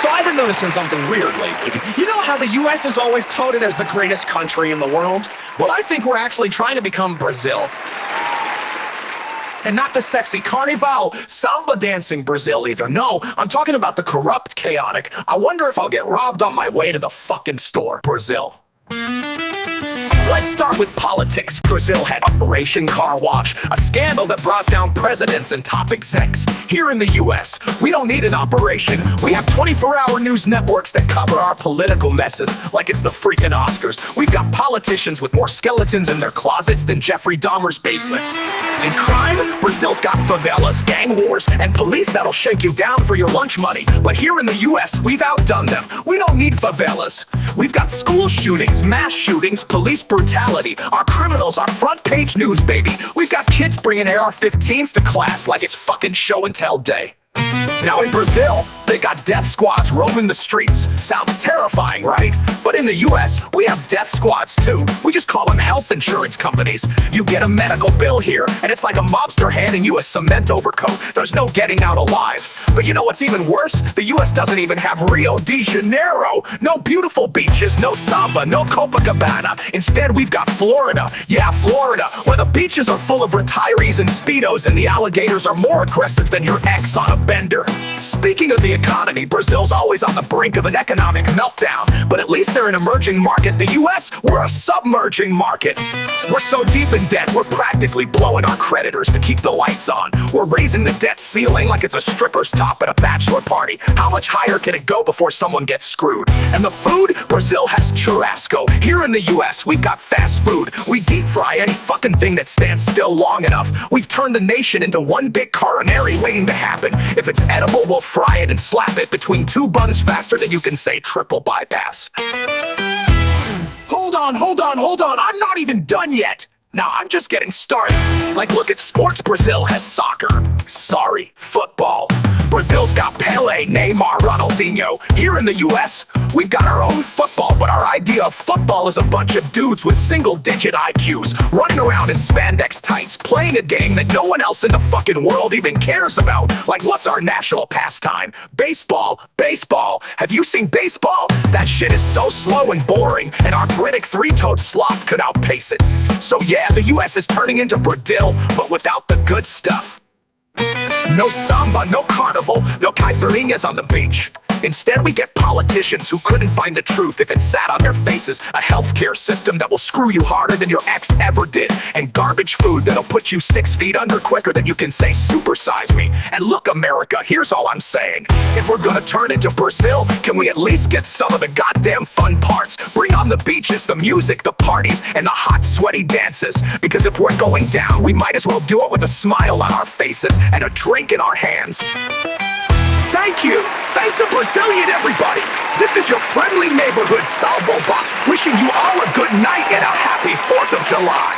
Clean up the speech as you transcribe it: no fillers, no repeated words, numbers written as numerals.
So I've been noticing something weird lately. You know how the US is always touted as the greatest country in the world? Well, I think we're actually trying to become Brazil. And not the sexy carnival, samba dancing Brazil either. No, I'm talking about the corrupt, chaotic. I wonder if I'll get robbed on my way to the fucking store, Brazil. Let's start with politics. Brazil had Operation Car Wash, a scandal that brought down presidents and top execs. Here in the US, we don't need an operation. We have 24-hour news networks that cover our political messes like it's the freaking Oscars. We've got politicians with more skeletons in their closets than Jeffrey Dahmer's basement. In crime, Brazil's got favelas, gang wars, and police that'll shake you down for your lunch money. But here in the US, we've outdone them. We don't need favelas. We've got school shootings, mass shootings, police brutality. Our criminals are front page news, baby. We've got kids bringing AR-15s to class like it's fucking show and tell day. Now in Brazil, they got death squads roaming the streets. Sounds terrifying, right? But in the US, we have death squads too. We just call them health insurance companies. You get a medical bill here, and it's like a mobster handing you a cement overcoat. There's no getting out alive. But you know what's even worse? The US doesn't even have Rio de Janeiro. No beautiful beaches, no samba, no Copacabana. Instead, we've got Florida. Yeah, Florida, where the beaches are full of retirees and Speedos, and the alligators are more aggressive than your ex on a bender. Speaking of the economy, Brazil's always on the brink of an economic meltdown, but at least they're an emerging market. The US, we're a submerging market. We're so deep in debt, we're practically blowing our creditors to keep the lights on. We're raising the debt ceiling like it's a stripper's top at a bachelor party. How much higher can it go before someone gets screwed? And the food? Brazil has churrasco. Here in the US, we've got fast food. We deep fry any fucking thing that stands still long enough. We've turned the nation into one big coronary waiting to happen. If it's edible, we'll fry it and slap it between two buns faster than you can say triple bypass. Hold on, I'm not even done yet. Now I'm just getting started. Like, look at sports. Brazil has soccer. Sorry, football. Brazil's got Pele, Neymar, Ronaldinho. Here in the US, we've got our own football, but our idea of football is a bunch of dudes with single-digit IQs running around in spandex tights, playing a game that no one else in the fucking world even cares about. Like, what's our national pastime? Baseball. Baseball. Have you seen baseball? That shit is so slow and boring, and our British three-toed sloth could outpace it. So yeah, the US is turning into Brazil, but without the good stuff. No samba, no carnival, no caipirinhas on the beach. Instead, we get politicians who couldn't find the truth if it sat on their faces, a healthcare system that will screw you harder than your ex ever did, and garbage food that'll put you 6 feet under quicker than you can say supersize me. And look, America, here's all I'm saying. If we're gonna turn into Brazil, can we at least get some of the goddamn fun parts? Bring on the beaches, the music, the parties, and the hot, sweaty dances. Because if we're going down, we might as well do it with a smile on our faces and a drink in our hands. Thank you. Thanks a Brazilian, everybody. This is your friendly neighborhood SalvoBot, wishing you all a good night and a happy 4th of July.